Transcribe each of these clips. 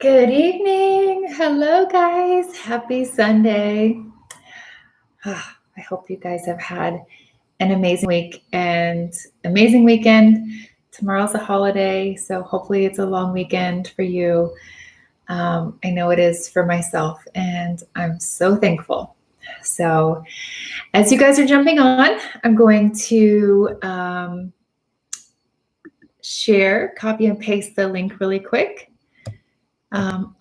Good evening. Hello, guys. Happy Sunday. I hope you guys have had an amazing week and amazing weekend. Tomorrow's a holiday, so hopefully it's a long weekend for you. I know it is for myself, and I'm so thankful. So as you guys are jumping on, I'm going to copy and paste the link really quick.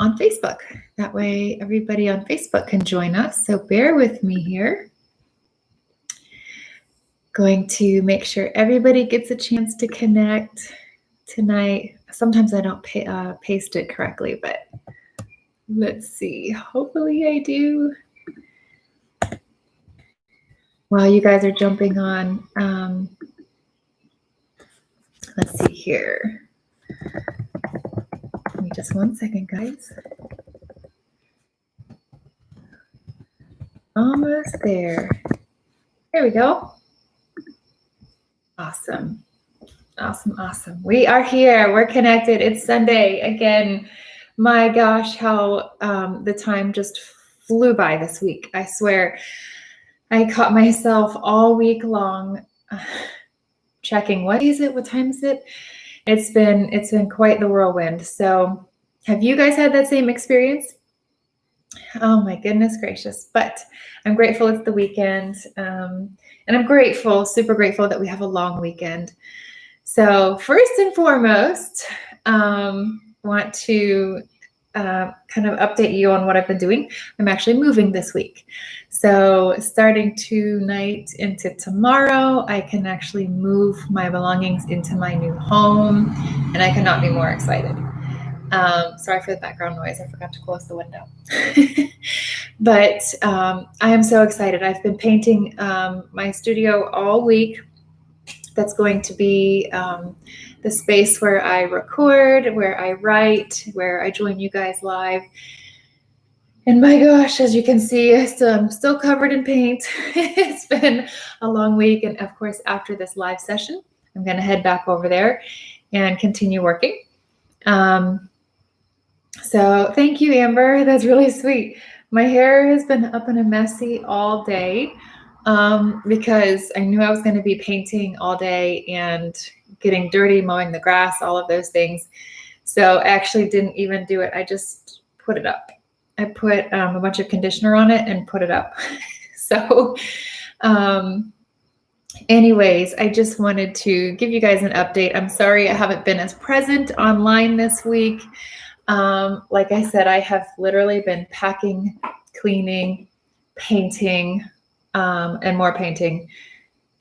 On Facebook. That way everybody on Facebook can join us. So bear with me here. Going to make sure everybody gets a chance to connect tonight. Sometimes I don't paste it correctly, but let's see. Hopefully I do. While you guys are jumping on, let's see here. Give me just 1 second, guys. Almost there. There we go. Awesome. Awesome. We are here. We're connected. It's Sunday again. My gosh, how the time just flew by this week. I swear I caught myself all week long checking what is it? What time is it? It's been quite the whirlwind. So have you guys had that same experience? Oh my goodness gracious. But I'm grateful it's the weekend. And I'm grateful, super grateful that we have a long weekend. So first and foremost, want to kind of update you on what I've been doing. I'm actually moving this week. So starting tonight into tomorrow, I can actually move my belongings into my new home, and I cannot be more excited. Sorry for the background noise. I forgot to close the window. But I am so excited. I've been painting my studio all week. That's going to be the space where I record, where I write, where I join you guys live. And my gosh, as you can see, I'm still covered in paint. It's been a long week. And of course, after this live session, I'm going to head back over there and continue working. So thank you, Amber. That's really sweet. My hair has been up in a messy all day because I knew I was going to be painting all day and getting dirty, mowing the grass, all of those things. So I actually didn't even do it. I just put it up. I put a bunch of conditioner on it and put it up. So anyways, I just wanted to give you guys an update. I'm sorry I haven't been as present online this week. Like I said, I have literally been packing, cleaning, painting, and more painting.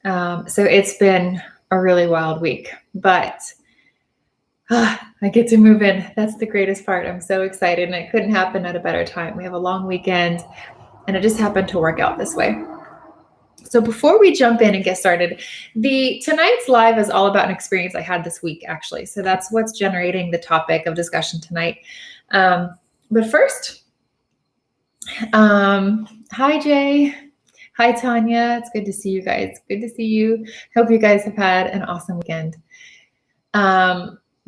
So it's been a really wild week, but I get to move in. That's the greatest part. I'm so excited, and it couldn't happen at a better time. We have a long weekend, and it just happened to work out this way. So before we jump in and get started, tonight's live is all about an experience I had this week, actually. So that's what's generating the topic of discussion tonight. But first, hi, Jay. Hi, Tanya. It's good to see you guys. Good to see you. Hope you guys have had an awesome weekend.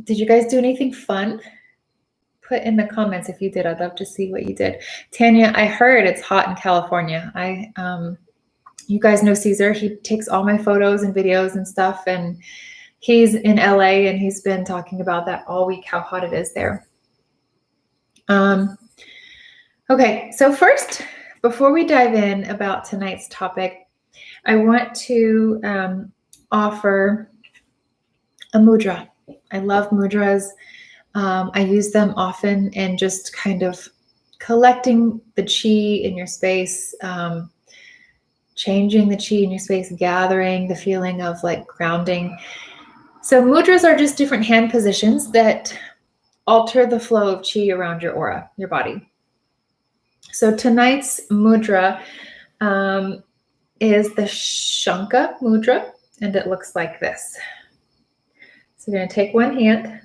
Did you guys do anything fun? Put in the comments if you did. I'd love to see what you did. Tanya, I heard it's hot in California. You guys know Caesar. He takes all my photos and videos and stuff, and he's in LA, and he's been talking about that all week, how hot it is there. Okay, so first, before we dive in about tonight's topic, I want to offer a mudra. I love mudras. I use them often in just kind of collecting the chi in your space, changing the chi in your space, gathering the feeling of like grounding. So mudras are just different hand positions that alter the flow of chi around your aura, your body. So tonight's mudra is the Shanka Mudra, and it looks like this. So you're going to take one hand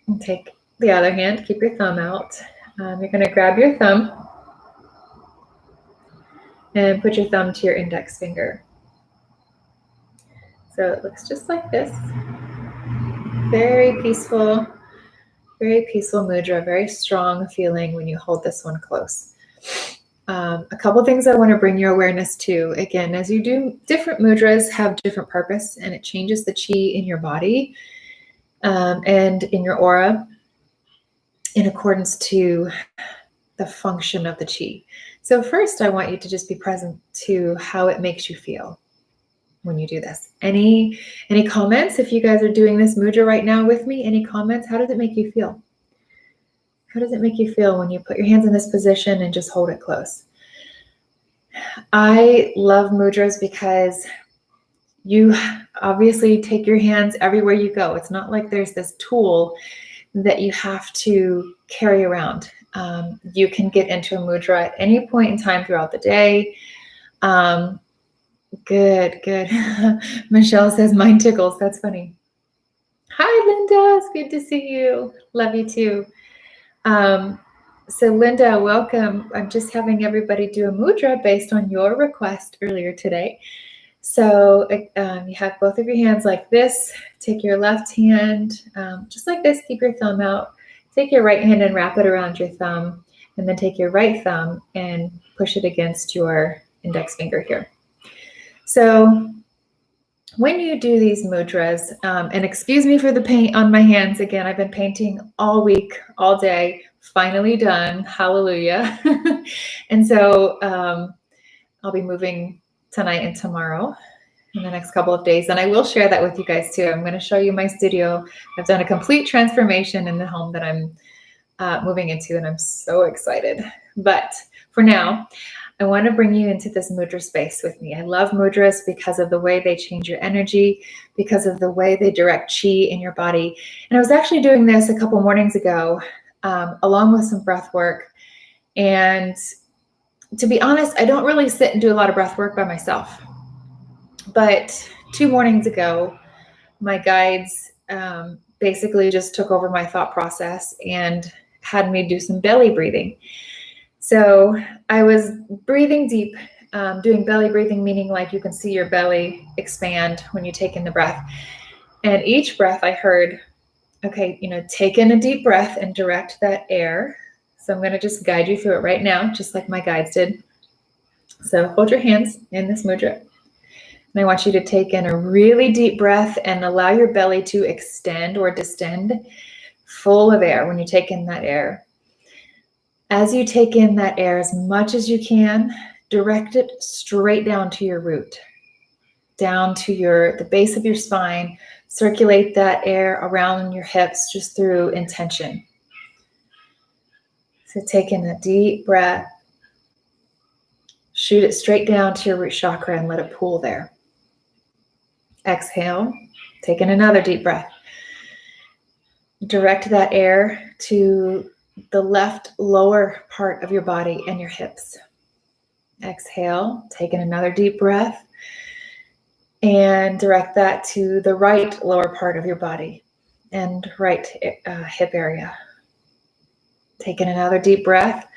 and take the other hand, keep your thumb out. You're going to grab your thumb and put your thumb to your index finger. So it looks just like this. Very peaceful, Very peaceful mudra, very strong feeling when you hold this one close. A couple things I want to bring your awareness to. Again, as you do, different mudras have different purpose, and it changes the chi in your body and in your aura in accordance to the function of the chi. So first, I want you to just be present to how it makes you feel when you do this. Any comments? If you guys are doing this mudra right now with me, any comments? How does it make you feel? How does it make you feel when you put your hands in this position and just hold it close? I love mudras because you obviously take your hands everywhere you go. It's not like there's this tool that you have to carry around. You can get into a mudra at any point in time throughout the day. Good. Michelle says, mine tickles. That's funny. Hi, Linda. It's good to see you. Love you too. So Linda, welcome. I'm just having everybody do a mudra based on your request earlier today. So you have both of your hands like this. Take your left hand, just like this. Keep your thumb out. Take your right hand and wrap it around your thumb. And then take your right thumb and push it against your index finger here. So when you do these mudras, and excuse me for the paint on my hands. Again, I've been painting all week, all day, finally done. Hallelujah. And so I'll be moving tonight and tomorrow in the next couple of days. And I will share that with you guys too. I'm going to show you my studio. I've done a complete transformation in the home that I'm moving into, and I'm so excited. But for now, I want to bring you into this mudra space with me. I love mudras because of the way they change your energy, because of the way they direct chi in your body. And I was actually doing this a couple mornings ago, along with some breath work. And to be honest, I don't really sit and do a lot of breath work by myself. But 2 mornings ago, my guides basically just took over my thought process and had me do some belly breathing. So I was breathing deep, doing belly breathing, meaning like you can see your belly expand when you take in the breath. And each breath I heard, okay, take in a deep breath and direct that air. So I'm going to just guide you through it right now, just like my guides did. So hold your hands in this mudra. And I want you to take in a really deep breath and allow your belly to extend or distend, full of air when you take in that air. As you take in that air as much as you can, direct it straight down to your root, down to the base of your spine. Circulate that air around your hips just through intention. So take in a deep breath. Shoot it straight down to your root chakra and let it pool there. Exhale. Take in another deep breath. Direct that air to the left lower part of your body and your hips. Exhale, take in another deep breath, and direct that to the right lower part of your body and right hip area. Take in another deep breath.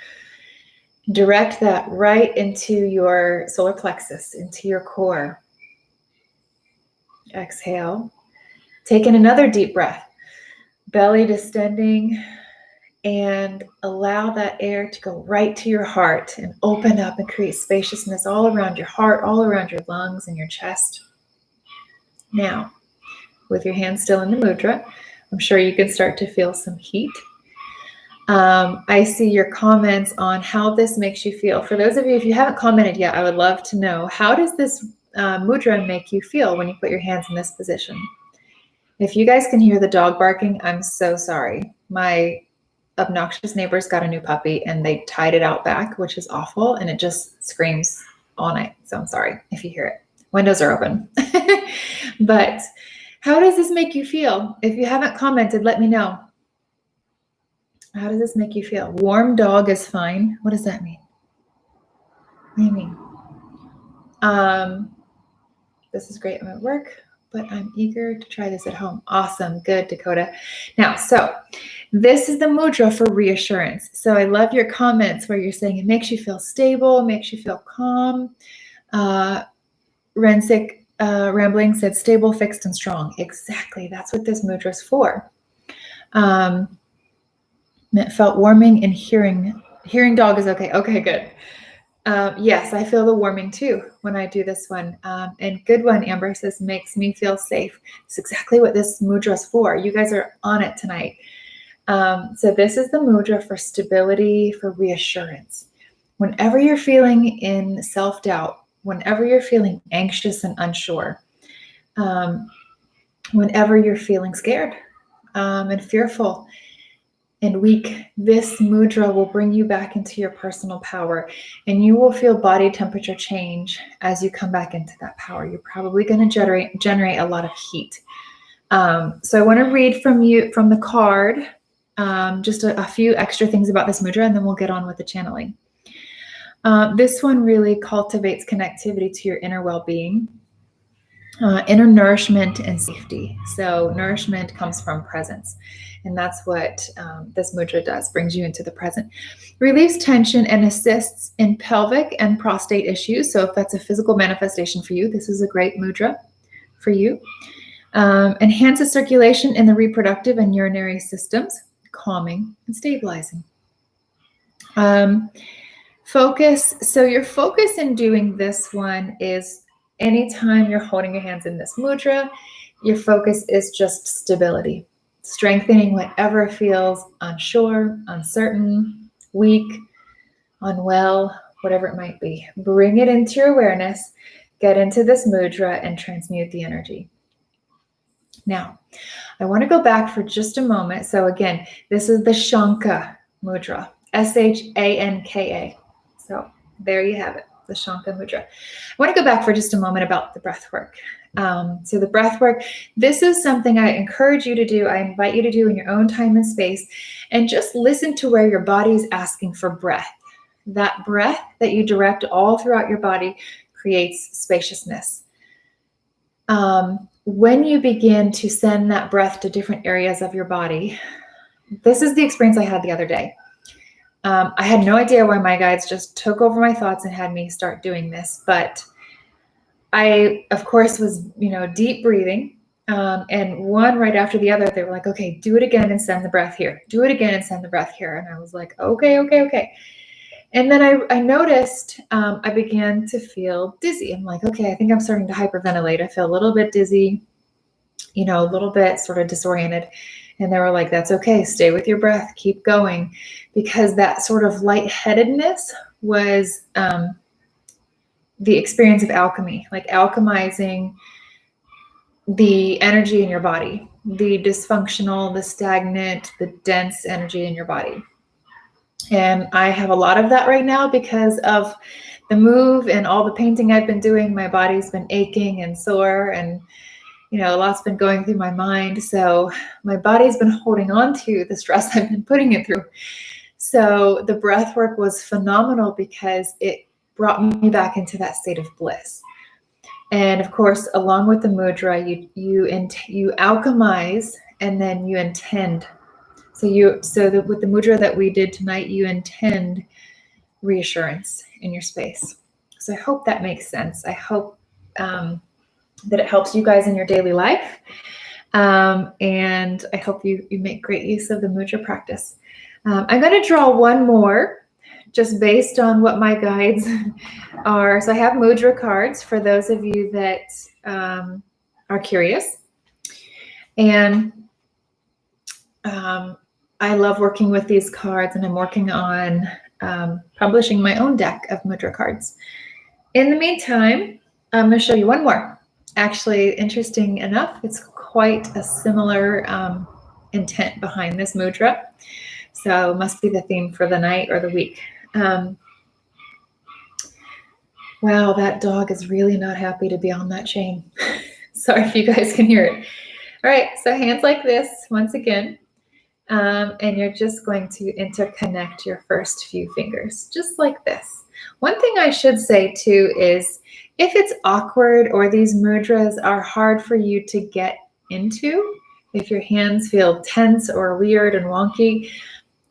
Direct that right into your solar plexus, into your core. Exhale. Take in another deep breath. Belly distending. And allow that air to go right to your heart and open up and create spaciousness all around your heart, all around your lungs and your chest. Now, with your hands still in the mudra, I'm sure you can start to feel some heat. I see your comments on how this makes you feel. For those of you, if you haven't commented yet, I would love to know, how does this mudra make you feel when you put your hands in this position? If you guys can hear the dog barking, I'm so sorry. My obnoxious neighbors got a new puppy and they tied it out back, which is awful, and it just screams all night. So I'm sorry if you hear it. Windows are open. But how does this make you feel? If you haven't commented, let me know. How does this make you feel? Warm dog is fine. What does that mean? What do you mean? This is great. I'm at work, but I'm eager to try this at home. Awesome. Good, Dakota. Now, so this is the mudra for reassurance. So I love your comments where you're saying it makes you feel stable, makes you feel calm. Rensick Rambling said stable, fixed, and strong. Exactly. That's what this mudra is for. It felt warming and hearing dog is okay. Okay, good. Yes, I feel the warming too when I do this one. And good one, Amber says, makes me feel safe. It's exactly what this mudra is for. You guys are on it tonight. So this is the mudra for stability, for reassurance. Whenever you're feeling in self-doubt, whenever you're feeling anxious and unsure, whenever you're feeling scared and fearful and weak, this mudra will bring you back into your personal power, and you will feel body temperature change as you come back into that power. You're probably going to generate a lot of heat. So I want to read from the card, just a few extra things about this mudra, and then we'll get on with the channeling. This one really cultivates connectivity to your inner well-being, inner nourishment and safety. So nourishment comes from presence, and that's what this mudra does, brings you into the present. Relieves tension and assists in pelvic and prostate issues. So if that's a physical manifestation for you, this is a great mudra for you. Enhances circulation in the reproductive and urinary systems, calming and stabilizing. Focus. So your focus in doing this one is anytime you're holding your hands in this mudra, your focus is just stability, strengthening whatever feels unsure, uncertain, weak, unwell, whatever it might be. Bring it into your awareness, get into this mudra, and transmute the energy. Now, I want to go back for just a moment. So again, this is the Shanka Mudra, Shanka. So there you have it, the Shanka Mudra. I want to go back for just a moment about the breath work. So the breath work, this is something I encourage you to do. I invite you to do in your own time and space, and just listen to where your body is asking for breath. That breath that you direct all throughout your body creates spaciousness. When you begin to send that breath to different areas of your body, this is the experience I had the other day. I had no idea why my guides just took over my thoughts and had me start doing this, but I, of course, was, deep breathing, and one right after the other, they were like, okay, do it again and send the breath here. Do it again and send the breath here. And I was like, okay. And then I noticed I began to feel dizzy. I'm like, okay, I think I'm starting to hyperventilate. I feel a little bit dizzy, a little bit sort of disoriented. And they were like, that's okay. Stay with your breath. Keep going. Because that sort of lightheadedness was the experience of alchemy, like alchemizing the energy in your body, the dysfunctional, the stagnant, the dense energy in your body. And I have a lot of that right now because of the move and all the painting I've been doing. My body's been aching and sore, and a lot's been going through my mind. So my body's been holding on to the stress I've been putting it through. So the breath work was phenomenal because it brought me back into that state of bliss. And of course, along with the mudra, you alchemize and then you intend. So with the mudra that we did tonight, you intend reassurance in your space. So I hope that makes sense. I hope that it helps you guys in your daily life. And I hope you make great use of the mudra practice. I'm going to draw one more just based on what my guides are. So I have mudra cards for those of you that are curious. And I love working with these cards, and I'm working on publishing my own deck of mudra cards. In the meantime, I'm going to show you one more. Actually, interesting enough, it's quite a similar intent behind this mudra. So it must be the theme for the night or the week. Wow, that dog is really not happy to be on that chain. Sorry if you guys can hear it. All right, so hands like this once again. And you're just going to interconnect your first few fingers, just like this. One thing I should say too is if it's awkward or these mudras are hard for you to get into, if your hands feel tense or weird and wonky,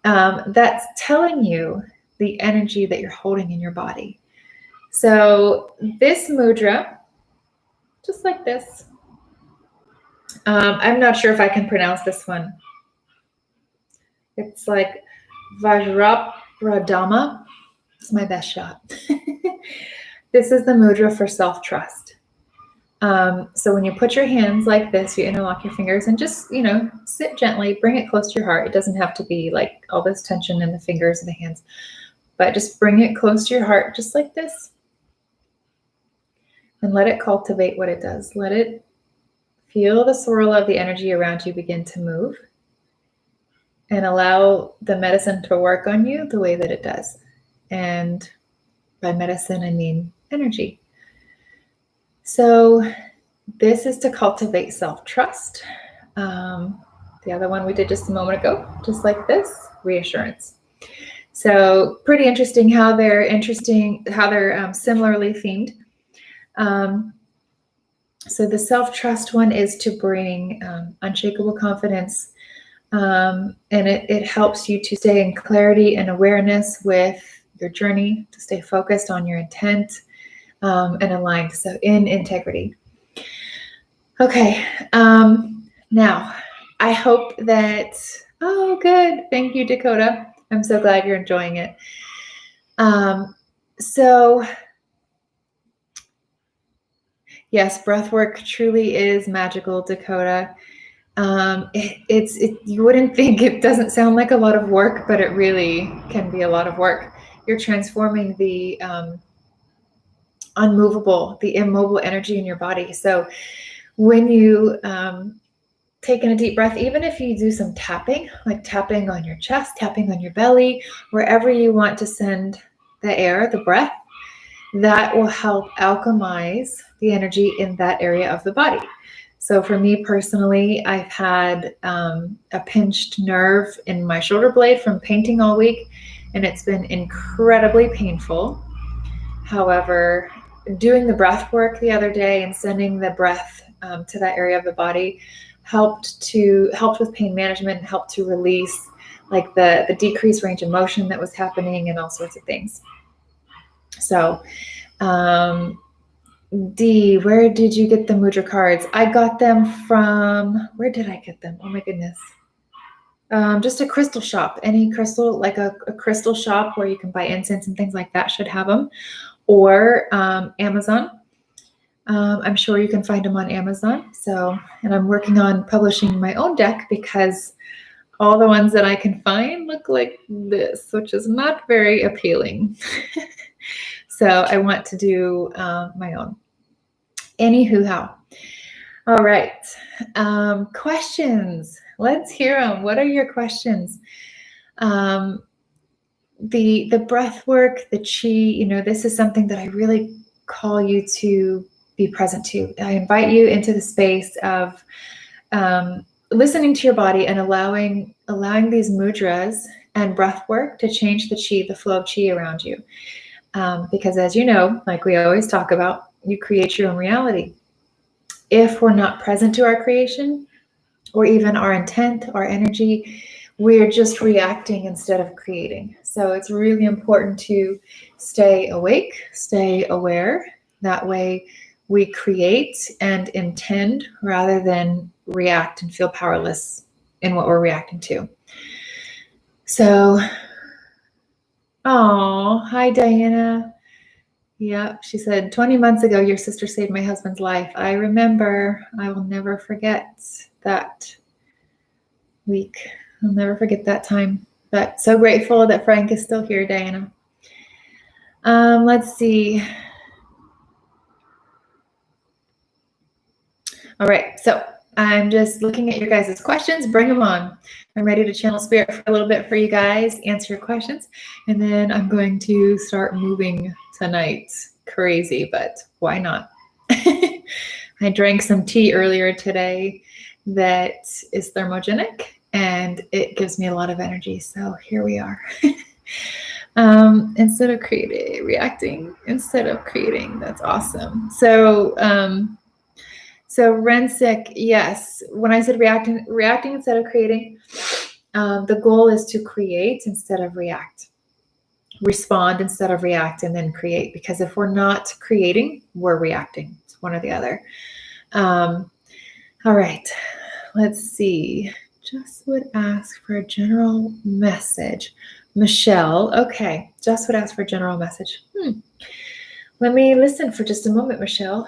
that's telling you the energy that you're holding in your body. So this mudra, just like this, I'm not sure if I can pronounce this one. It's like Vajrapradama. It's my best shot. This is the mudra for self-trust. So when you put your hands like this, you interlock your fingers and just, sit gently, bring it close to your heart. It doesn't have to be like all this tension in the fingers and the hands, but just bring it close to your heart, just like this. And let it cultivate what it does. Let it feel the swirl of the energy around you begin to move, and allow the medicine to work on you the way that it does. And by medicine, I mean energy. So this is to cultivate self-trust. The other one we did just a moment ago, just like this, reassurance. So pretty interesting how they're similarly themed. So the self-trust one is to bring unshakable confidence, and it helps you to stay in clarity and awareness with your journey, to stay focused on your intent and aligned, so in integrity. Okay, now I hope that, oh good, thank you Dakota. I'm so glad you're enjoying it. So yes, breath work truly is magical, Dakota. You wouldn't think, it doesn't sound like a lot of work, but it really can be a lot of work. You're transforming the unmovable, the immobile energy in your body. So when you take in a deep breath, even if you do some tapping, like tapping on your chest, tapping on your belly, wherever you want to send the air, the breath, that will help alchemize the energy in that area of the body. So for me personally, I've had a pinched nerve in my shoulder blade from painting all week, and it's been incredibly painful. However, doing the breath work the other day and sending the breath to that area of the body helped with pain management, helped to release like the decreased range of motion that was happening and all sorts of things. So D, where did you get the mudra cards? I got them from, where did I get them? Oh my goodness. Just a crystal shop. Any crystal, like a crystal shop where you can buy incense and things like that should have them. Or Amazon. I'm sure you can find them on Amazon. So, and I'm working on publishing my own deck because all the ones that I can find look like this, which is not very appealing. So I want to do my own. Anywho, how? All right. Questions. Let's hear them. What are your questions? The breath work, the chi, this is something that I really call you to be present to. I invite you into the space of listening to your body and allowing these mudras and breath work to change the chi, the flow of chi around you. Because as you know, like we always talk about, you create your own reality. If we're not present to our creation, or even our intent, our energy, we're just reacting instead of creating. So it's really important to stay awake, stay aware. That way we create and intend rather than react and feel powerless in what we're reacting to. So, oh, hi Diana. Yeah, she said, 20 months ago, your sister saved my husband's life. I remember. I will never forget that week. I'll never forget that time. But so grateful that Frank is still here, Diana. Let's see. All right, so I'm just looking at your guys' questions. Bring them on. I'm ready to channel spirit for a little bit for you guys, answer your questions, and then I'm going to start moving tonight. Crazy, but why not? I drank some tea earlier today that is thermogenic, and it gives me a lot of energy. So here we are. Instead of reacting instead of creating. That's awesome. So Rensick, yes. When I said reacting instead of creating, the goal is to create instead of react. Respond instead of react, and then create. Because if we're not creating, we're reacting. It's one or the other. All right. Let's see. Just would ask for a general message Michelle. Okay, Jess would ask for a general message. Let me listen for just a moment, Michelle.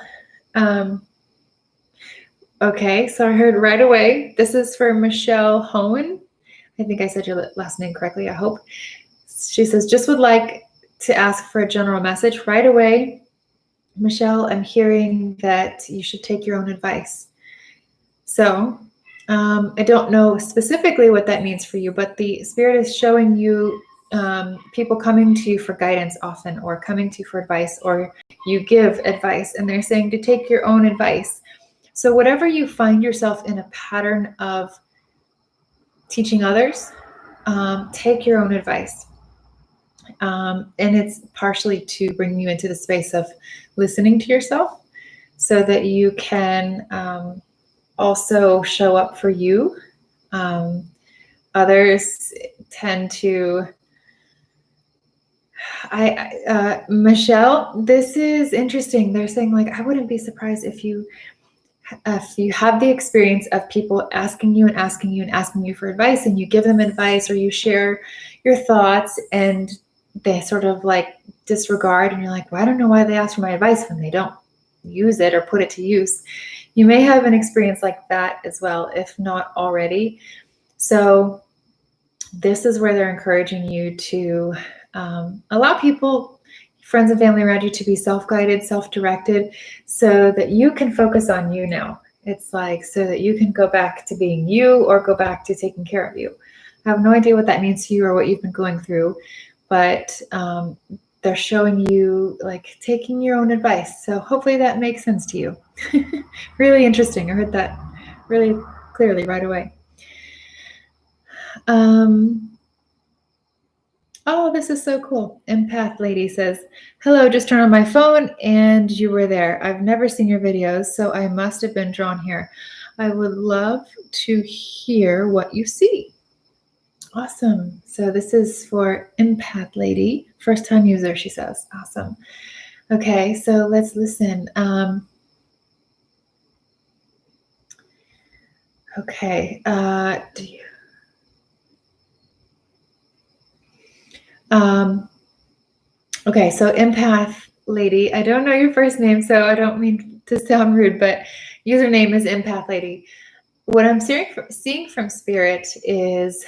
Okay, so I heard right away. This is for Michelle Hohen. I think I said your last name correctly, I hope. She says, just would like to ask for a general message right away. Michelle, I'm hearing that you should take your own advice. So I don't know specifically what that means for you, but the Spirit is showing you people coming to you for guidance often, or coming to you for advice, or you give advice, and they're saying to take your own advice. So whatever you find yourself in a pattern of teaching others, take your own advice. And it's partially to bring you into the space of listening to yourself so that you can also show up for you. Others tend to, Michelle, this is interesting. They're saying, like, I wouldn't be surprised if you have the experience of people asking you and asking you and asking you for advice, and you give them advice, or you share your thoughts, and they sort of like disregard, and you're like, well, I don't know why they ask for my advice when they don't use it or put it to use. You may have an experience like that as well, if not already. So this is where they're encouraging you to allow people, friends and family around you, to be self-guided, self-directed, so that you can focus on you now. It's like, so that you can go back to being you, or go back to taking care of you. I have no idea what that means to you or what you've been going through, but they're showing you like taking your own advice. So hopefully that makes sense to you. Really interesting. I heard that really clearly right away. Oh, this is so cool. Empath Lady says, hello, just turned on my phone and you were there. I've never seen your videos, so I must have been drawn here. I would love to hear what you see. Awesome. So this is for Empath Lady, first time user, she says. Awesome. Okay, so let's listen. Okay. Okay, so Empath Lady, I don't know your first name, so I don't mean to sound rude, but username is Empath Lady. What I'm seeing from Spirit is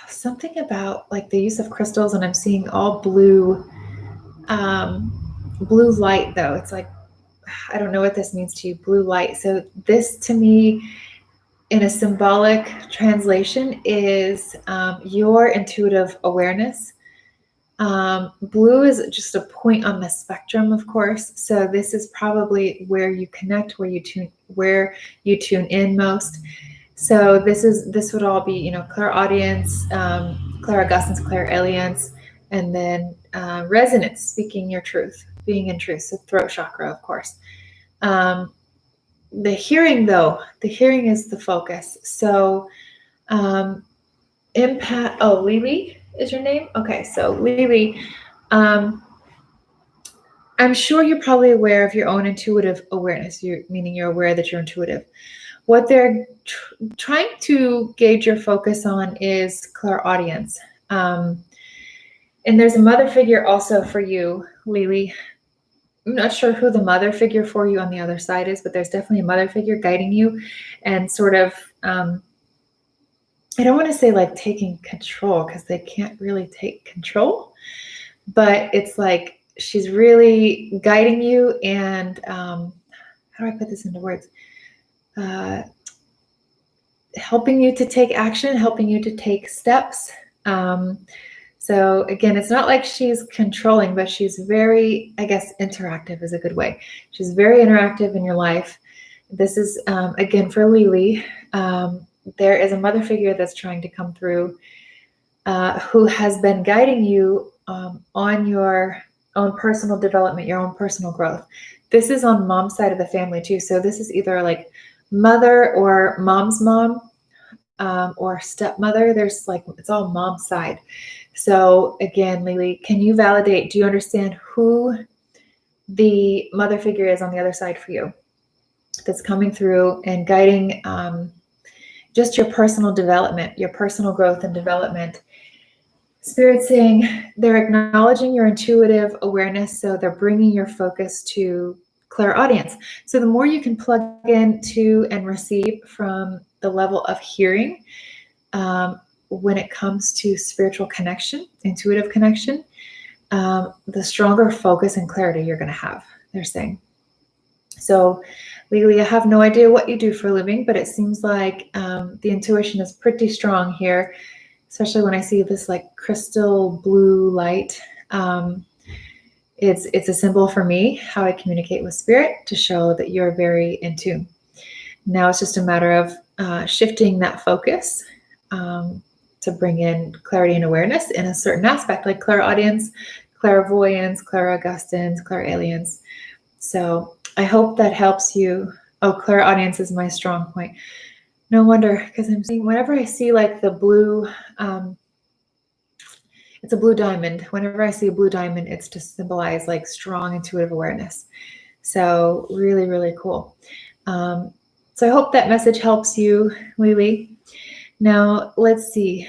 something about like the use of crystals, and I'm seeing all blue, blue light though. It's like, I don't know what this means to you, blue light. So this to me, in a symbolic translation, is your intuitive awareness. Blue is just a point on the spectrum, of course. So this is probably where you connect, where you tune in most. So this would all be, clairaudience, clairaugustance, clairalience, and then resonance, speaking your truth, being in truth. So throat chakra, of course. The hearing, though, the hearing is the focus. So empath. Oh, Lily is your name? Okay, so Lily, I'm sure you're probably aware of your own intuitive awareness, meaning you're aware that you're intuitive. What they're trying to gauge your focus on is clairaudience. And there's a mother figure also for you, Lily. I'm not sure who the mother figure for you on the other side is, but there's definitely a mother figure guiding you and sort of, I don't want to say like taking control, because they can't really take control, but it's like she's really guiding you and how do I put this into words? Helping you to take action, helping you to take steps. So again, it's not like she's controlling, but she's very, I guess, interactive is a good way. She's very interactive in your life. This is, again, for Lily. There is a mother figure that's trying to come through who has been guiding you on your own personal development, your own personal growth. This is on mom's side of the family too. So this is either like mother or mom's mom or stepmother. There's like, it's all mom's side. So again, Lily, can you validate, do you understand who the mother figure is on the other side for you that's coming through and guiding just your personal development, your personal growth and development. Spirit saying they're acknowledging your intuitive awareness, so they're bringing your focus to clairaudience. So the more you can plug into and receive from the level of hearing, when it comes to spiritual connection, intuitive connection, the stronger focus and clarity you're going to have, they're saying. So legally, I have no idea what you do for a living, but it seems like the intuition is pretty strong here, especially when I see this like crystal blue light. It's a symbol for me, how I communicate with spirit, to show that you're very in tune. Now it's just a matter of shifting that focus to bring in clarity and awareness in a certain aspect, like clairaudience, clairvoyance, clairaugustance, clairalience. So I hope that helps you. Oh, clairaudience is my strong point. No wonder, because I'm seeing, whenever I see like the blue, it's a blue diamond. Whenever I see a blue diamond, it's to symbolize like strong intuitive awareness. So really, really cool. So I hope that message helps you, Lily. Now, let's see.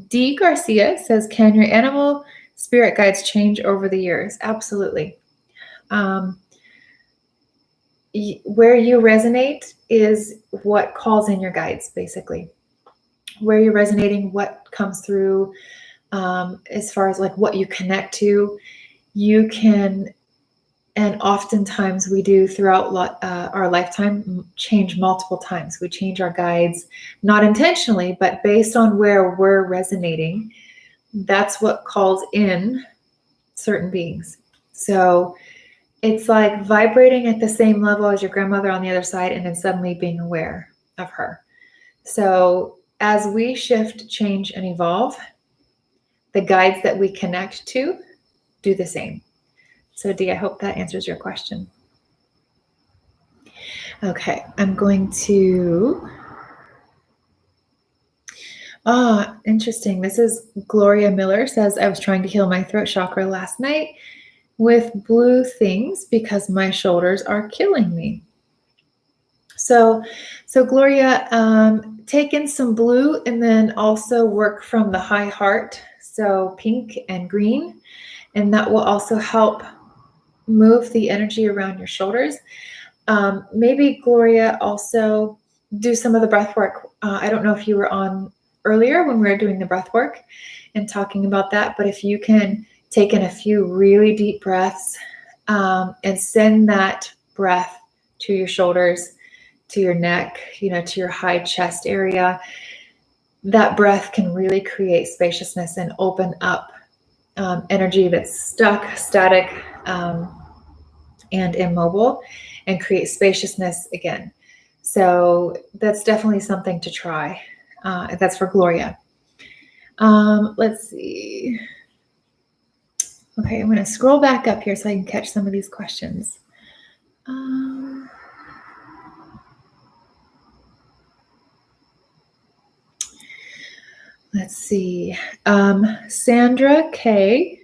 D. Garcia says, can your animal spirit guides change over the years? Absolutely. Where you resonate is what calls in your guides, basically. Where you're resonating, what comes through, as far as like what you connect to, you can, and oftentimes we do throughout our lifetime, change multiple times. We change our guides, not intentionally, but based on where we're resonating. That's what calls in certain beings. So it's like vibrating at the same level as your grandmother on the other side, and then suddenly being aware of her. So as we shift, change, and evolve, the guides that we connect to do the same. So Dee, I hope that answers your question. Okay, I'm going to... interesting. This is Gloria Miller says, I was trying to heal my throat chakra last night with blue things because my shoulders are killing me. So Gloria, take in some blue and then also work from the high heart. So pink and green, and that will also help move the energy around your shoulders. Maybe Gloria, also do some of the breath work. I don't know if you were on earlier when we were doing the breath work and talking about that, but if you can take in a few really deep breaths and send that breath to your shoulders, to your neck, to your high chest area, that breath can really create spaciousness and open up energy that's stuck, static, and immobile, and create spaciousness again. So that's definitely something to try. That's for Gloria. Let's see. Okay, I'm going to scroll back up here so I can catch some of these questions. Let's see. Sandra K.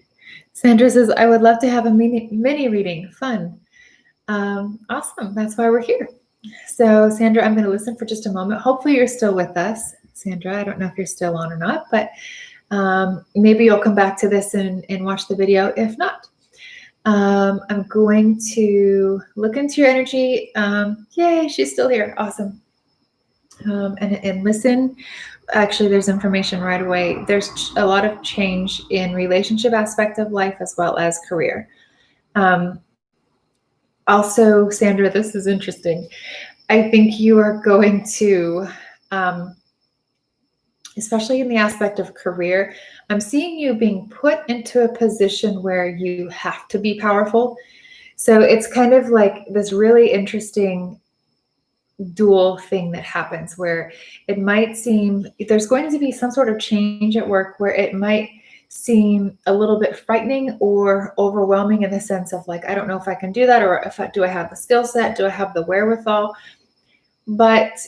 Sandra says, I would love to have a mini reading. Fun. Awesome. That's why we're here. So Sandra, I'm going to listen for just a moment. Hopefully you're still with us. Sandra, I don't know if you're still on or not, but maybe you'll come back to this and watch the video. If not, I'm going to look into your energy. Yay, she's still here. Awesome. And listen. Actually, there's information right away. There's a lot of change in relationship aspect of life as well as career. Also, Sandra, this is interesting. I think you are going to, especially in the aspect of career, I'm seeing you being put into a position where you have to be powerful. So it's kind of like this really interesting dual thing that happens where it might seem there's going to be some sort of change at work where it might seem a little bit frightening or overwhelming in the sense of like, I don't know if I can do that, or do I have the skill set? Do I have the wherewithal? But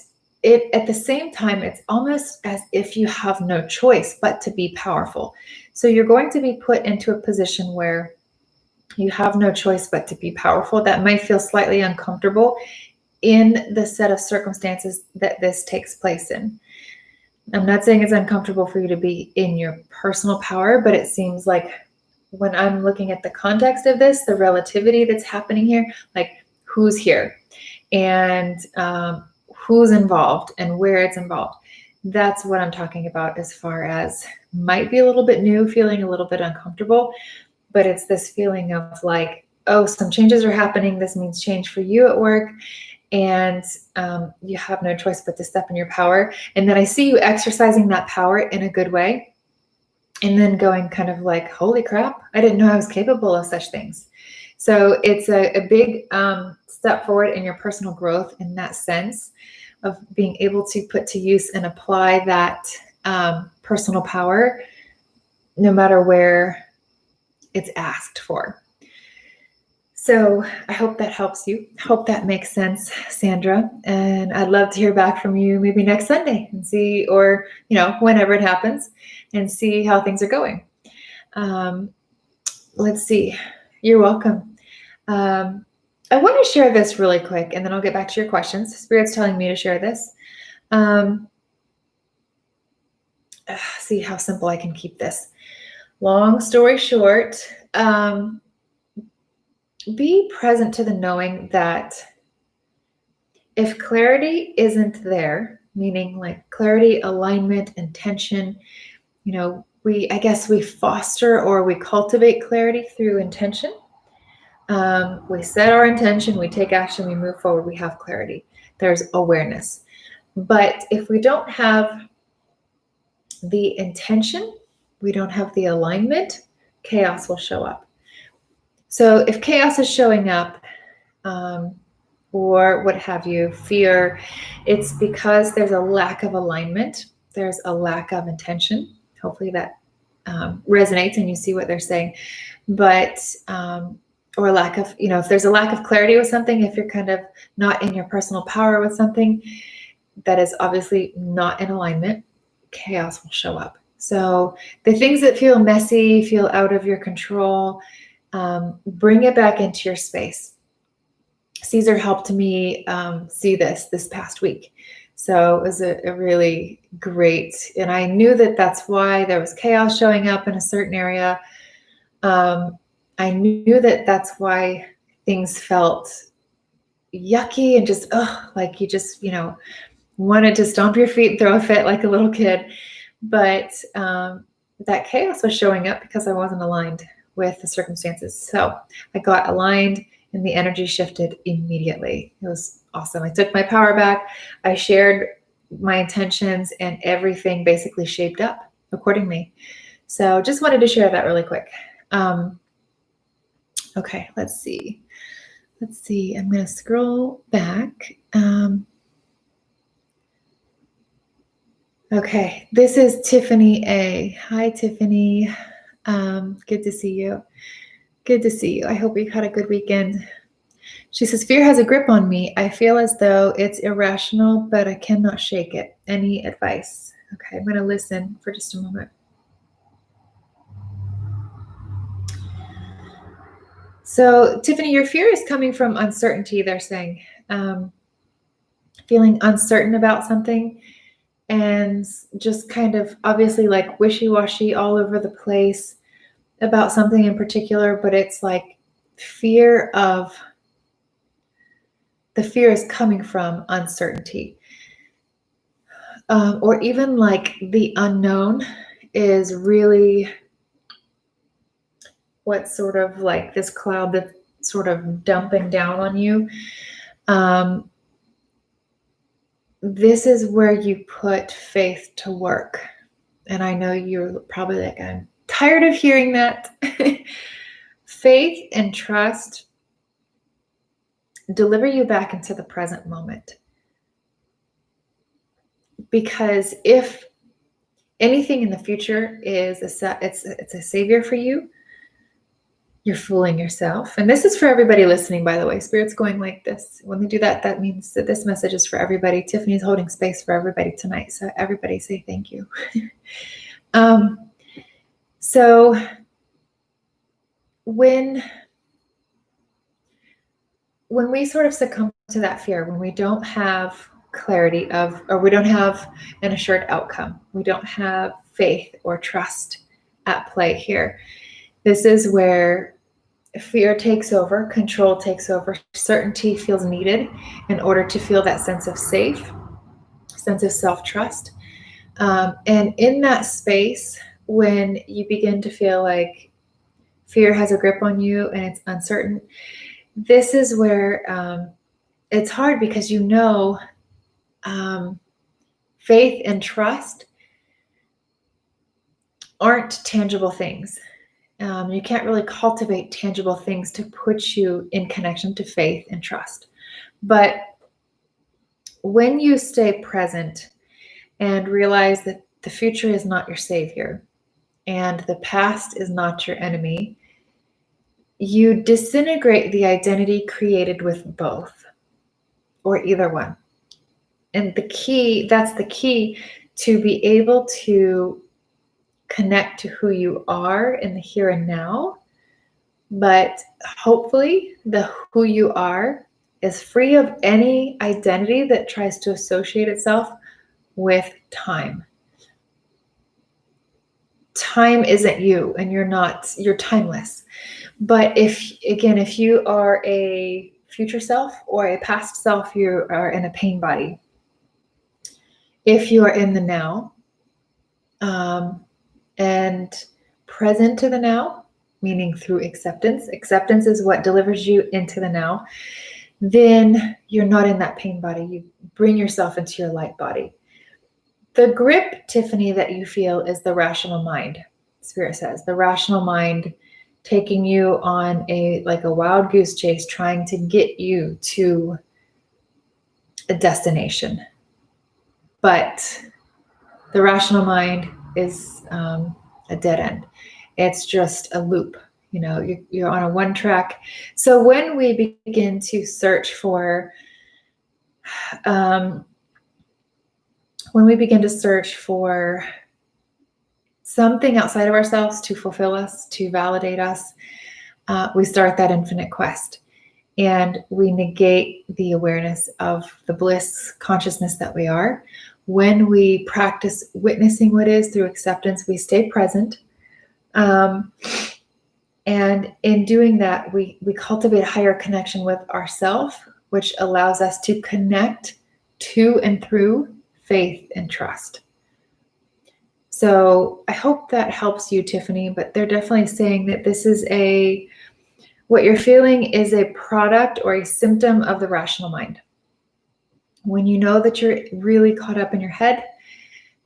at the same time, it's almost as if you have no choice but to be powerful. So you're going to be put into a position where you have no choice but to be powerful. That might feel slightly uncomfortable in the set of circumstances that this takes place in. I'm not saying it's uncomfortable for you to be in your personal power, but it seems like when I'm looking at the context of this, the relativity that's happening here, like who's here and who's involved and where it's involved. That's what I'm talking about as far as might be a little bit new, feeling a little bit uncomfortable, but it's this feeling of like, oh, some changes are happening. This means change for you at work. And you have no choice but to step in your power. And then I see you exercising that power in a good way. And then going kind of like, holy crap, I didn't know I was capable of such things. So it's a big step forward in your personal growth in that sense of being able to put to use and apply that personal power no matter where it's asked for. So I hope that helps you. Hope that makes sense, Sandra. And I'd love to hear back from you maybe next Sunday and see, or, whenever it happens, and see how things are going. Let's see. You're welcome. I want to share this really quick, and then I'll get back to your questions. Spirit's telling me to share this. See how simple I can keep this. Long story short, be present to the knowing that if clarity isn't there, meaning like clarity, alignment, intention, I guess we foster or we cultivate clarity through intention. We set our intention, we take action, we move forward, we have clarity. There's awareness. But if we don't have the intention, we don't have the alignment, chaos will show up. So if chaos is showing up, or what have you, fear, it's because there's a lack of alignment. There's a lack of intention. Hopefully that resonates and you see what they're saying. But, or a lack of, if there's a lack of clarity with something, if you're kind of not in your personal power with something that is obviously not in alignment, chaos will show up. So the things that feel messy, feel out of your control, bring it back into your space. Caesar helped me see this past week. So it was a really great, and I knew that that's why there was chaos showing up in a certain area. I knew that that's why things felt yucky and just, like you just, wanted to stomp your feet and throw a fit like a little kid. But that chaos was showing up because I wasn't aligned with the circumstances. So I got aligned and the energy shifted immediately. It was awesome. I took my power back. I shared my intentions and everything basically shaped up accordingly. So just wanted to share that really quick. Okay, let's see. I'm going to scroll back. Okay, this is Tiffany A. Hi, Tiffany. Good to see you. Good to see you. I hope you had a good weekend. She says, fear has a grip on me. I feel as though it's irrational, but I cannot shake it. Any advice? Okay, I'm going to listen for just a moment. So, Tiffany, your fear is coming from uncertainty, they're saying. Feeling uncertain about something and just kind of obviously like wishy-washy all over the place about something in particular, but it's like the fear is coming from uncertainty. Or even like the unknown is really what's sort of like this cloud that's sort of dumping down on you. This is where you put faith to work. And I know you're probably like, I'm tired of hearing that. Faith and trust deliver you back into the present moment. Because if anything in the future is it's a savior for you, you're fooling yourself. And this is for everybody listening, by the way. Spirit's going like this. When they do that, that means that this message is for everybody. Tiffany's holding space for everybody tonight. So everybody say thank you. So when we sort of succumb to to that fear, when we don't have clarity of, or we don't have an assured outcome, we don't have faith or trust at play here, this is where fear takes over, control takes over, certainty feels needed in order to feel that sense of safe, sense of self-trust. And in that space, when you begin to feel like fear has a grip on you and it's uncertain, this is where it's hard, because faith and trust aren't tangible things. You can't really cultivate tangible things to put you in connection to faith and trust. But when you stay present and realize that the future is not your savior and the past is not your enemy, you disintegrate the identity created with both, or either one. And that's the key to be able to connect to who you are in the here and now. But hopefully the who you are is free of any identity that tries to associate itself with time. Time isn't you, and you're timeless. But if you are a future self or a past self, you are in a pain body. If you are in the now, and present to the now, meaning through acceptance is what delivers you into the now, then you're not in that pain body. You bring yourself into your light body. The grip, Tiffany, that you feel is the rational mind. Spirit says the rational mind taking you on a wild goose chase, trying to get you to a destination. But the rational mind is a dead end. It's just a loop. You're on a one track. So when we begin to search for, something outside of ourselves to fulfill us, to validate us, we start that infinite quest. And we negate the awareness of the bliss consciousness that we are. When we practice witnessing what is through acceptance, we stay present. And in doing that, we cultivate a higher connection with ourselves, which allows us to connect to and through faith and trust. So I hope that helps you, Tiffany, but they're definitely saying that this is what you're feeling is a product or a symptom of the rational mind. When you know that you're really caught up in your head,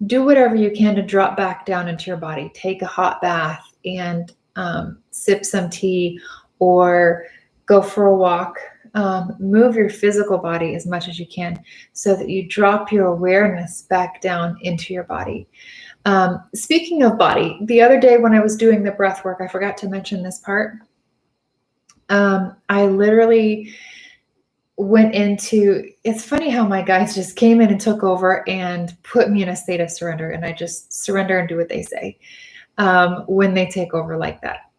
do whatever you can to drop back down into your body. Take a hot bath and sip some tea, or go for a walk. Move your physical body as much as you can so that you drop your awareness back down into your body. Speaking of body, the other day when I was doing the breath work, I forgot to mention this part. I literally went into, it's funny how my guides just came in and took over and put me in a state of surrender, and I just surrender and do what they say when they take over like that.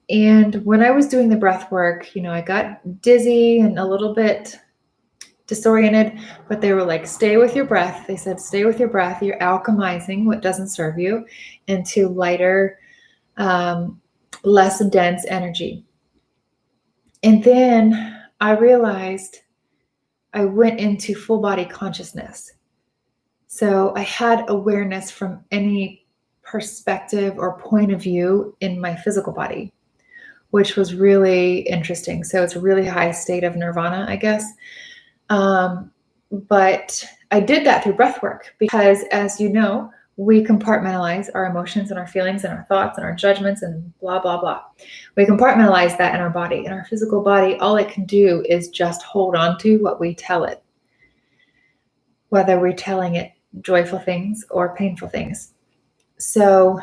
And when I was doing the breath work, I got dizzy and a little bit disoriented, but they were like, stay with your breath. They said, stay with your breath. You're alchemizing what doesn't serve you into lighter, less dense energy. And then I realized I went into full body consciousness. So I had awareness from any perspective or point of view in my physical body, which was really interesting. So it's a really high state of nirvana, I guess. But I did that through breath work because, as you know, we compartmentalize our emotions and our feelings and our thoughts and our judgments and blah, blah, blah. We compartmentalize that in our body. In our physical body, all it can do is just hold on to what we tell it, whether we're telling it joyful things or painful things. So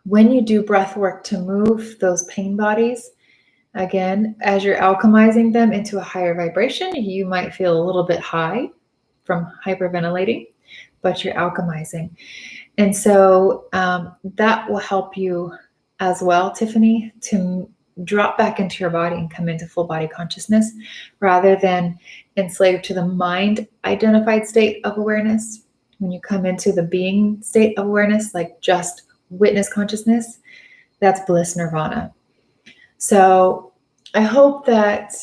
when you do breath work to move those pain bodies, again, as you're alchemizing them into a higher vibration, you might feel a little bit high from hyperventilating, but you're alchemizing. And so that will help you as well, Tiffany, to drop back into your body and come into full body consciousness rather than enslaved to the mind identified state of awareness. When you come into the being state of awareness, like just witness consciousness, that's bliss nirvana. So I hope that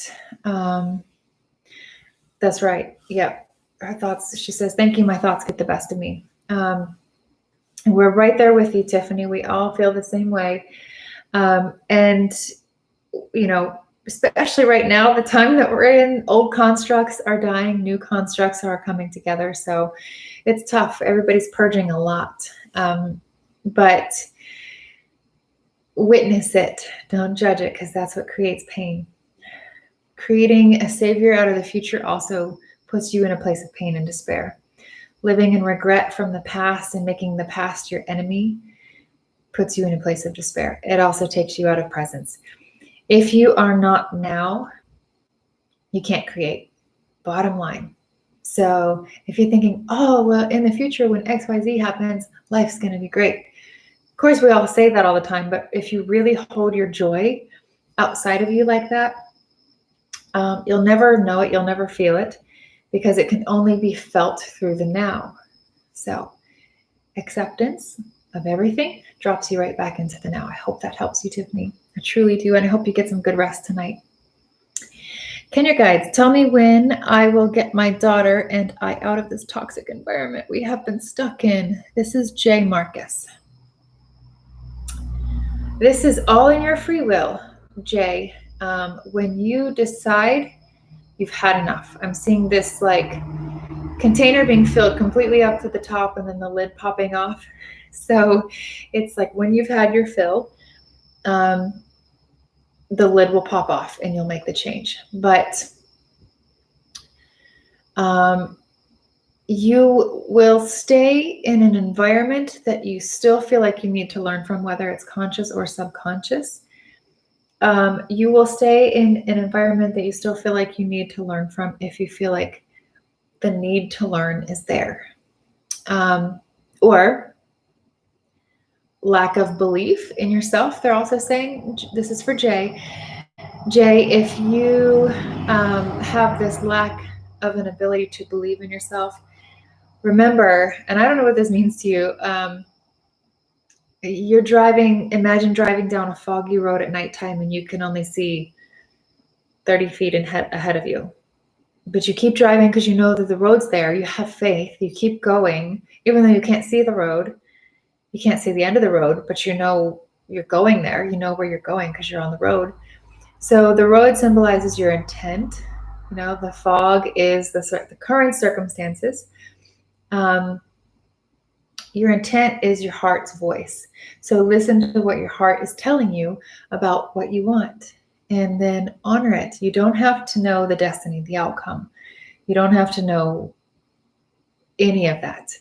that's right. Yep. Her thoughts, she says, thank you. My thoughts get the best of me. And we're right there with you, Tiffany. We all feel the same way. And, you know, especially right now, the time that we're in, old constructs are dying, new constructs are coming together. So it's tough. Everybody's purging a lot. But witness it. Don't judge it, because that's what creates pain. Creating a savior out of the future also puts you in a place of pain and despair. Living in regret from the past and making the past your enemy puts you in a place of despair. It also takes you out of presence. If you are not now, you can't create. Bottom line. So if you're thinking, oh, well, in the future when XYZ happens, life's going to be great. Of course, we all say that all the time, but if you really hold your joy outside of you like that, you'll never know it, you'll never feel it, because it can only be felt through the now. So acceptance of everything drops you right back into the now. I hope that helps you, Tiffany. I truly do, and I hope you get some good rest tonight. Can your guides tell me when I will get my daughter and I out of this toxic environment we have been stuck in? This is Jay Marcus. This is all in your free will, Jay. When you decide you've had enough. I'm seeing this like container being filled completely up to the top and then the lid popping off. So it's like when you've had your fill, the lid will pop off and you'll make the change. But you will stay in an environment that you still feel like you need to learn from, whether it's conscious or subconscious. You will stay in an environment that you still feel like you need to learn from if you feel like the need to learn is there. Or lack of belief in yourself. They're also saying, this is for Jay. Jay, if you have this lack of an ability to believe in yourself, remember, and I don't know what this means to you, you're driving, imagine driving down a foggy road at nighttime and you can only see 30 feet ahead of you. But you keep driving because you know that the road's there. You have faith. You keep going, even though you can't see the road. You can't see the end of the road, but you know you're going there. You know where you're going because you're on the road. So the road symbolizes your intent. You know, the fog is the current circumstances. Your intent is your heart's voice. So listen to what your heart is telling you about what you want and then honor it. You don't have to know the destiny, the outcome. You don't have to know any of that.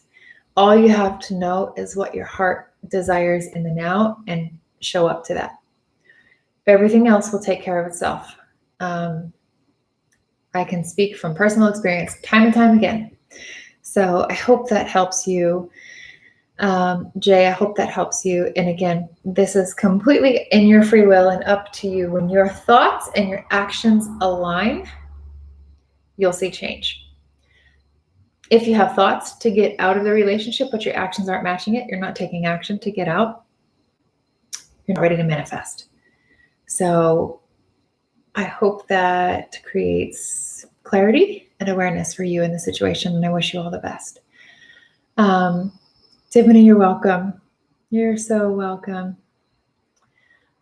All you have to know is what your heart desires in the now and show up to that. Everything else will take care of itself. I can speak from personal experience time and time again. So I hope that helps you. Jay, I hope that helps you. And again, this is completely in your free will and up to you. When your thoughts and your actions align, you'll see change. If you have thoughts to get out of the relationship, but your actions aren't matching it, you're not taking action to get out, you're not ready to manifest. So I hope that creates clarity and awareness for you in the situation, and I wish you all the best. Tiffany, you're welcome. You're so welcome.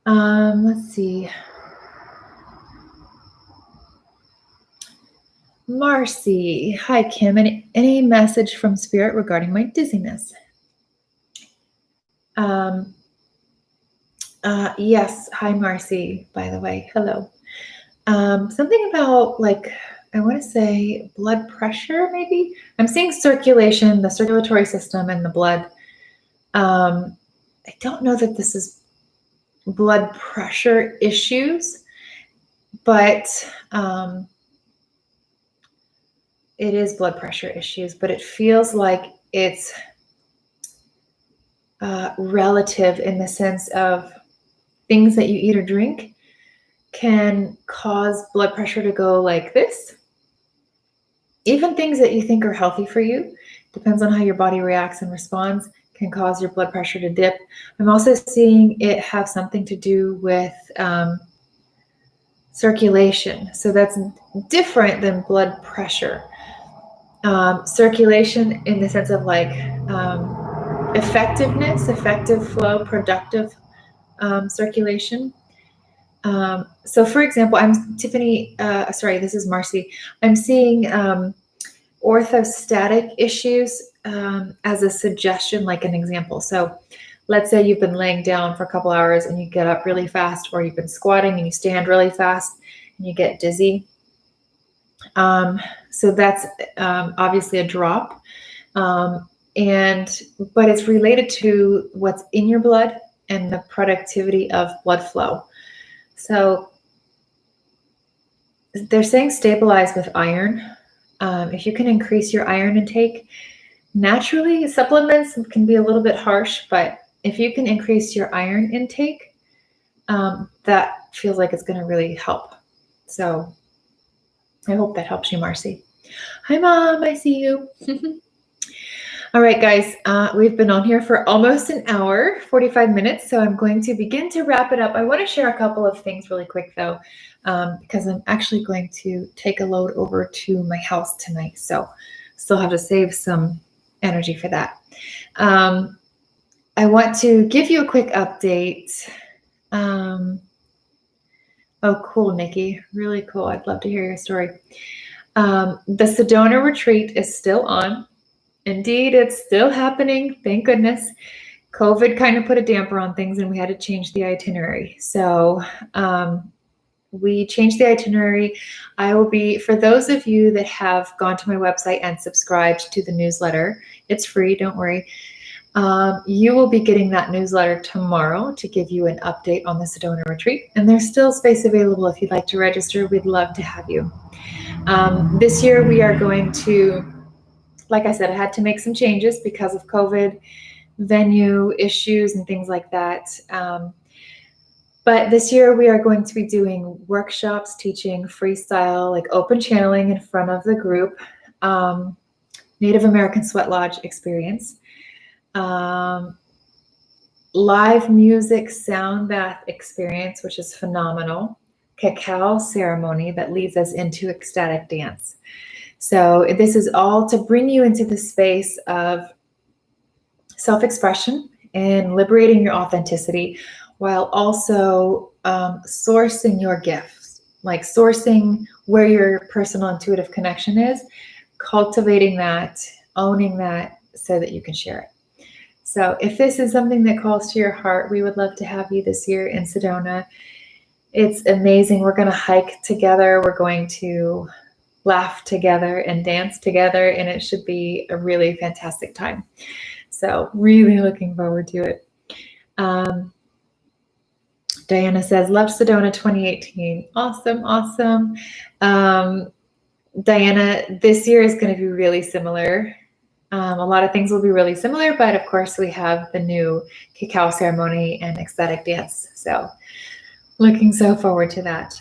Let's see. Marcy, hi Kim. Any message from Spirit regarding my dizziness? Yes. Hi Marcy, by the way. Hello. Something about like, I want to say blood pressure, maybe. I'm seeing circulation, the circulatory system and the blood. I don't know that this is blood pressure issues, but it is blood pressure issues, but it feels like it's relative in the sense of things that you eat or drink can cause blood pressure to go like this. Even things that you think are healthy for you, depends on how your body reacts and responds, can cause your blood pressure to dip. I'm also seeing it have something to do with circulation. So that's different than blood pressure. Circulation in the sense of like effectiveness, effective flow, productive circulation. So for example, I'm Tiffany, this is Marcy. I'm seeing orthostatic issues as a suggestion, like an example. So let's say you've been laying down for a couple hours and you get up really fast, or you've been squatting and you stand really fast and you get dizzy. So that's obviously a drop. But it's related to what's in your blood and the productivity of blood flow. So they're saying stabilize with iron. If you can increase your iron intake, naturally supplements can be a little bit harsh, but if you can increase your iron intake, that feels like it's going to really help. So I hope that helps you, Marcy. Hi, Mom. I see you. All right, guys, we've been on here for almost an hour, 45 minutes, so I'm going to begin to wrap it up. I want to share a couple of things really quick, though, because I'm actually going to take a load over to my house tonight, so still have to save some energy for that. I want to give you a quick update. Oh, cool, Nikki. Really cool. I'd love to hear your story. The Sedona retreat is still on. Indeed, it's still happening. Thank goodness. COVID kind of put a damper on things and we had to change the itinerary. So we changed the itinerary. I will be, for those of you that have gone to my website and subscribed to the newsletter, it's free, don't worry. You will be getting that newsletter tomorrow to give you an update on the Sedona retreat. And there's still space available if you'd like to register. We'd love to have you. This year we are going to, like I said, I had to make some changes because of COVID, venue issues and things like that. But this year we are going to be doing workshops, teaching freestyle, like open channeling in front of the group, Native American Sweat Lodge experience, live music sound bath experience, which is phenomenal, cacao ceremony that leads us into ecstatic dance. So this is all to bring you into the space of self-expression and liberating your authenticity, while also sourcing your gifts, like sourcing where your personal intuitive connection is, cultivating that, owning that so that you can share it. So if this is something that calls to your heart, we would love to have you this year in Sedona. It's amazing. We're going to hike together. We're going to laugh together and dance together, and it should be a really fantastic time. So really looking forward to it. Diana says, loved Sedona 2018. Awesome, awesome. Diana, this year is going to be really similar. A lot of things will be really similar, but of course we have the new cacao ceremony and ecstatic dance. So looking so forward to that.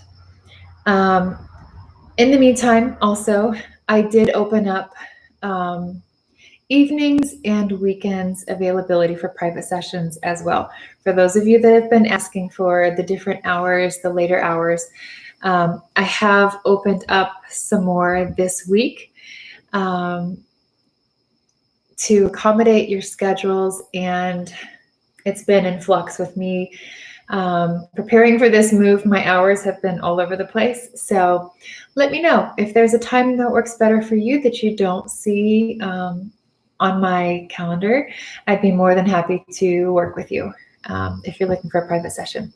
In the meantime, also, I did open up evenings and weekends availability for private sessions as well. For those of you that have been asking for the different hours, the later hours, I have opened up some more this week to accommodate your schedules, and it's been in flux with me. Preparing for this move, my hours have been all over the place. So let me know if there's a time that works better for you that you don't see on my calendar. I'd be more than happy to work with you if you're looking for a private session.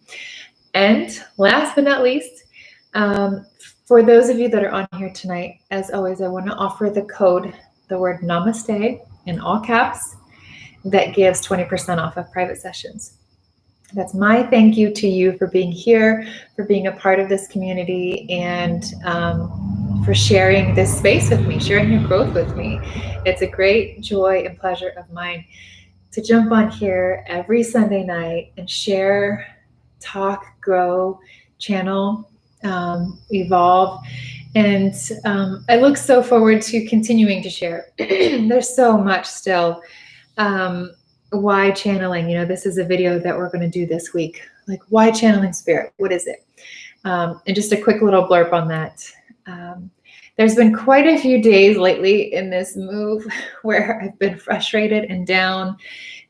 And last but not least, for those of you that are on here tonight, as always, I want to offer the code, the word namaste in all caps, that gives 20% off of private sessions. That's my thank you to you for being here, for being a part of this community, and for sharing this space with me, sharing your growth with me. It's a great joy and pleasure of mine to jump on here every Sunday night and share, talk, grow, channel, evolve. And I look so forward to continuing to share. There's so much still. Why channeling? This is a video that we're going to do this week. Like, why channeling spirit? What is it? And just a quick little blurb on that. There's been quite a few days lately in this move where I've been frustrated and down,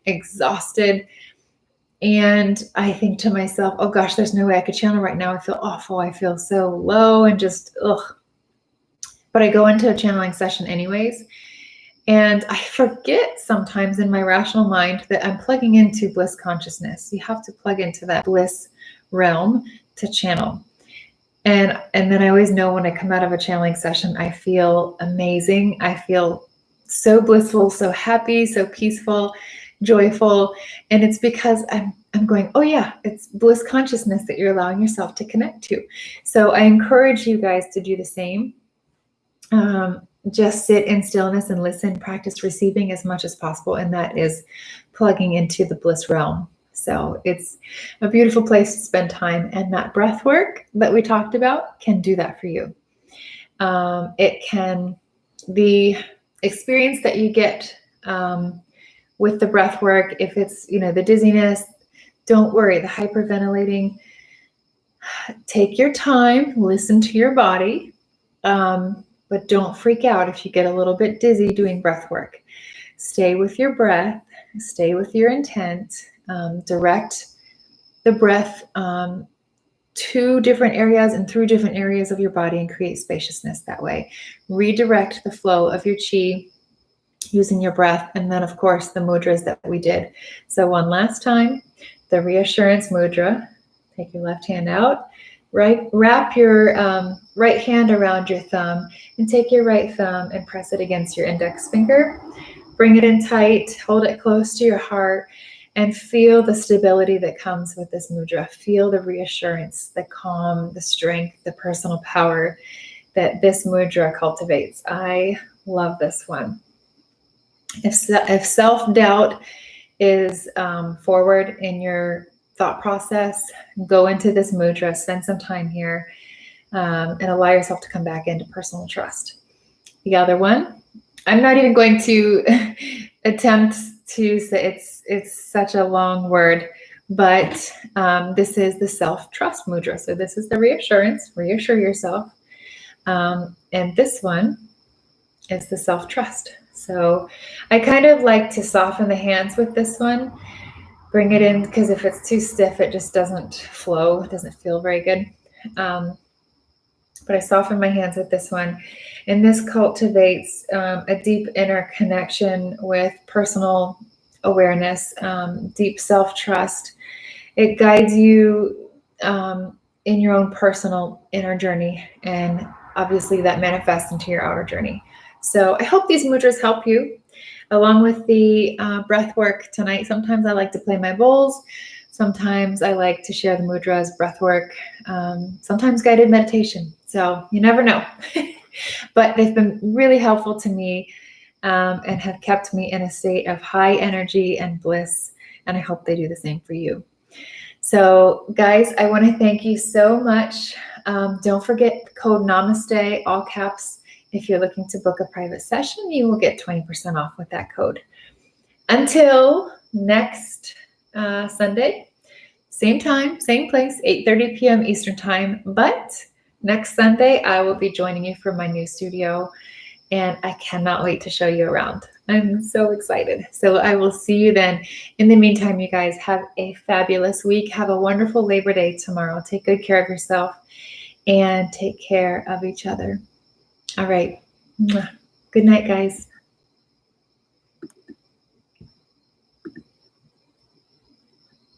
exhausted. And I think to myself, oh gosh, there's no way I could channel right now. I feel awful. I feel so low and just, ugh. But I go into a channeling session anyways. And I forget sometimes in my rational mind that I'm plugging into bliss consciousness. You have to plug into that bliss realm to channel. And then I always know when I come out of a channeling session, I feel amazing. I feel so blissful, so happy, so peaceful, joyful. And it's because I'm going, oh yeah, it's bliss consciousness that you're allowing yourself to connect to. So I encourage you guys to do the same. Just sit in stillness and listen, practice receiving as much as possible. And that is plugging into the bliss realm. So it's a beautiful place to spend time. And that breath work that we talked about can do that for you. The experience that you get with the breath work, if it's, the dizziness, don't worry, the hyperventilating, take your time, listen to your body. But don't freak out if you get a little bit dizzy doing breath work. Stay with your breath, stay with your intent, direct the breath to different areas and through different areas of your body and create spaciousness that way. Redirect the flow of your chi using your breath. And then, of course, the mudras that we did. So one last time, the Reassurance Mudra. Take your left hand out. Wrap your right hand around your thumb and take your right thumb and press it against your index finger. Bring it in tight, hold it close to your heart, and feel the stability that comes with this mudra. Feel the reassurance, the calm, the strength, the personal power that this mudra cultivates. I love this one. If self-doubt is forward in your thought process, go into this mudra, spend some time here, and allow yourself to come back into personal trust. The other one, I'm not even going to attempt to say it's such a long word, but this is the self-trust mudra. So this is the reassurance, reassure yourself. And this one is the self-trust. So I kind of like to soften the hands with this one. Bring it in, because if it's too stiff, it just doesn't flow. It doesn't feel very good. But I soften my hands with this one. And this cultivates a deep inner connection with personal awareness, deep self-trust. It guides you in your own personal inner journey. And obviously that manifests into your outer journey. So I hope these mudras help you. Along with the breath work tonight, sometimes I like to play my bowls. Sometimes I like to share the mudras, breath work, sometimes guided meditation. So you never know. But they've been really helpful to me and have kept me in a state of high energy and bliss. And I hope they do the same for you. So guys, I want to thank you so much. Don't forget code Namaste, all caps. If you're looking to book a private session, you will get 20% off with that code. Until next Sunday, same time, same place, 8:30 p.m. Eastern time. But next Sunday, I will be joining you from my new studio, and I cannot wait to show you around. I'm so excited. So I will see you then. In the meantime, you guys have a fabulous week. Have a wonderful Labor Day tomorrow. Take good care of yourself and take care of each other. All right. Good night, guys.